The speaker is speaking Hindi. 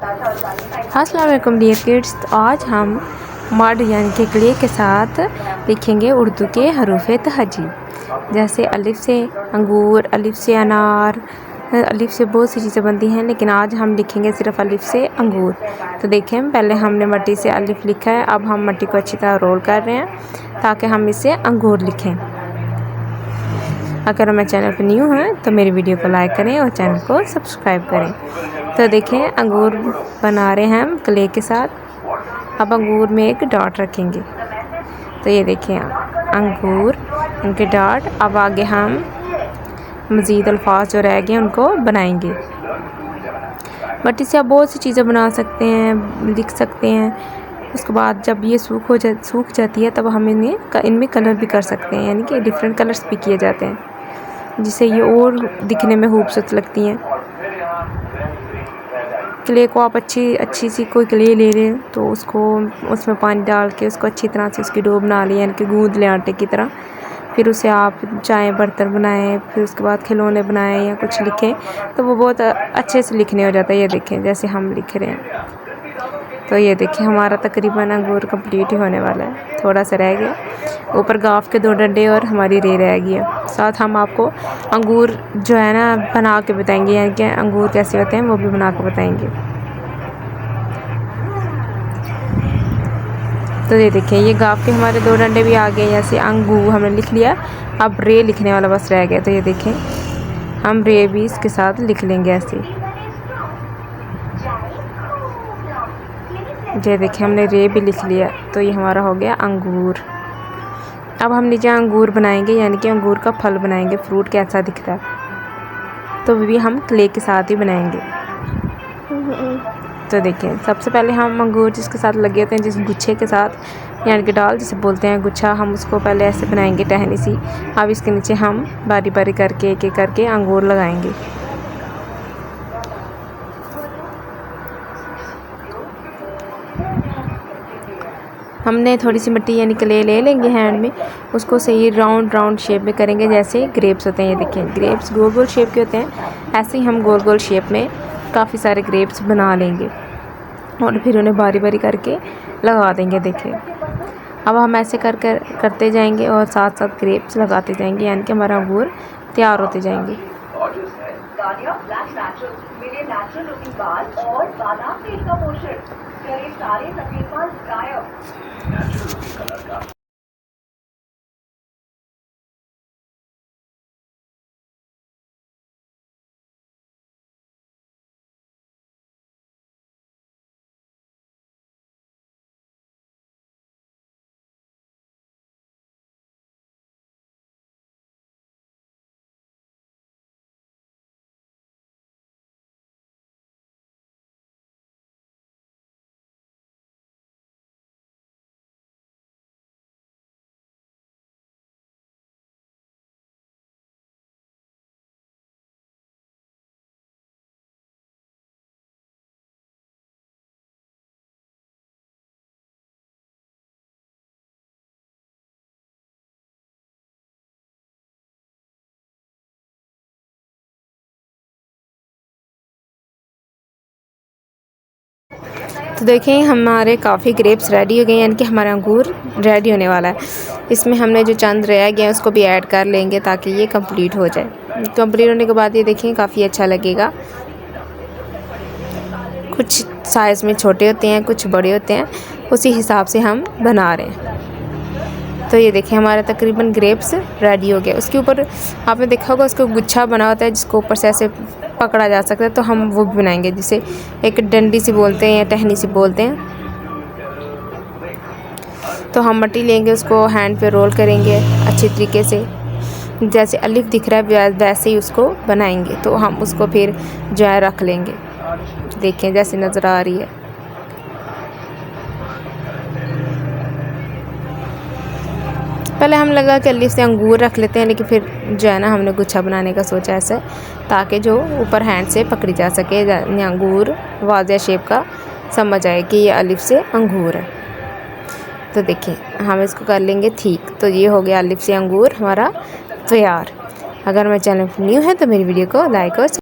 अस्सलाम वालेकुम डियर किड्स। तो आज हम मड यानी कि क्ले के साथ लिखेंगे उर्दू के हरूफ तहजी, जैसे अलिफ से अंगूर, अलिफ से अनार, अलिफ से बहुत सी चीज़ें बनती हैं, लेकिन आज हम लिखेंगे सिर्फ अलिफ से अंगूर। तो देखें, पहले हमने मट्टी से अलिफ लिखा है, अब हम मट्टी को अच्छी तरह रोल कर रहे हैं ताकि हम इससे अंगूर लिखें। अगर हमारे चैनल पर न्यू हैं तो मेरी वीडियो को लाइक करें और चैनल को सब्सक्राइब करें। तो देखें, अंगूर बना रहे हैं हम क्ले के साथ। अब अंगूर में एक डॉट रखेंगे। तो ये देखें अंगूर, इनके डॉट। अब आगे हम मज़ीद अल्फाज जो रह गए उनको बनाएंगे। मट्टी से आप बहुत सी चीज़ें बना सकते हैं, लिख सकते हैं। उसके बाद जब ये सूख जाती है तब हम इनमें कलर भी कर सकते हैं, यानी कि डिफरेंट कलर्स भी किए जाते हैं, जिससे ये और दिखने में खूबसूरत लगती हैं। क्ले को आप अच्छी सी कोई क्ले ले लें, तो उसको उसमें पानी डाल के उसको अच्छी तरह से उसकी डो बना लें, यानी कि गूंद लें आटे की तरह। फिर उसे आप चाहे बर्तन बनाएं, फिर उसके बाद खिलौने बनाएं या कुछ लिखें, तो वो बहुत अच्छे से लिखने हो जाता है। ये देखें जैसे हम लिख रहे हैं। तो ये देखिए हमारा तकरीबन अंगूर कंप्लीट ही होने वाला है, थोड़ा सा रह गया। ऊपर गाफ के 2 डंडे और हमारी रे रह गई है। साथ हम आपको अंगूर जो है ना बना के बताएंगे, यानी कि अंगूर कैसे होते हैं वो भी बना के बताएंगे। तो ये देखिए, ये गाफ के हमारे 2 डंडे भी आ गए। जैसे अंगू हमने लिख लिया, अब रे लिखने वाला बस रह गया। तो ये देखें, हम रे भी इसके साथ लिख लेंगे ऐसे। ये देखिए, हमने रे भी लिख लिया। तो ये हमारा हो गया अंगूर। अब हम नीचे अंगूर बनाएंगे, यानी कि अंगूर का फल बनाएंगे, फ्रूट कैसा दिखता है। तो भी हम क्ले के साथ ही बनाएंगे। तो देखिए, सबसे पहले हम अंगूर जिसके साथ लगे होते हैं, जिस गुच्छे के साथ, यानी कि डाल जिसे बोलते हैं, गुच्छा, हम उसको पहले ऐसे बनाएंगे टहनी सी। अब इसके नीचे हम बारी बारी करके एक एक करके अंगूर लगाएंगे। हमने थोड़ी सी मिट्टी यानी क्ले ले लेंगे हैंड में, उसको सही राउंड शेप में करेंगे, जैसे ग्रेप्स होते हैं। ये देखिए, ग्रेप्स गोल गोल शेप के होते हैं, ऐसे ही हम गोल गोल शेप में काफ़ी सारे ग्रेप्स बना लेंगे और फिर उन्हें बारी बारी करके लगा देंगे। देखिए, अब हम ऐसे करते जाएंगे और साथ साथ ग्रेप्स लगाते जाएंगे, यानी कि हमारा अंगूर तैयार होते जाएंगे। तो देखें, हमारे काफ़ी ग्रेप्स रेडी हो गए, यानी कि हमारा अंगूर रेडी होने वाला है। इसमें हमने जो चंद रह गए उसको भी ऐड कर लेंगे ताकि ये कंप्लीट हो जाए। कंप्लीट होने के बाद ये देखें काफ़ी अच्छा लगेगा। कुछ साइज़ में छोटे होते हैं, कुछ बड़े होते हैं, उसी हिसाब से हम बना रहे हैं। तो ये देखें, हमारा तकरीबन ग्रेप्स रेडी हो गया। उसके ऊपर आपने देखा होगा उसको गुच्छा बना होता है, जिसको ऊपर से ऐसे पकड़ा जा सकता है, तो हम वो भी बनाएंगे, जिसे एक डंडी सी बोलते हैं या टहनी सी बोलते हैं। तो हम मट्टी लेंगे, उसको हैंड पे रोल करेंगे अच्छी तरीके से, जैसे अलिफ दिख रहा है वैसे ही उसको बनाएंगे। तो हम उसको फिर जो है रख लेंगे। देखें जैसे नज़र आ रही है। पहले हम लगा कि अलिफ से अंगूर रख लेते हैं, लेकिन फिर जो है ना हमने गुच्छा बनाने का सोचा ऐसे, ताकि जो ऊपर हैंड से पकड़ी जा सके, अंगूर वाज़ेह शेप का समझ आए कि ये अलिफ से अंगूर है। तो देखिए, हम इसको कर लेंगे ठीक। तो ये हो गया अलिफ से अंगूर हमारा तैयार। अगर मेरे चैनल पर न्यू है तो मेरी वीडियो को लाइक और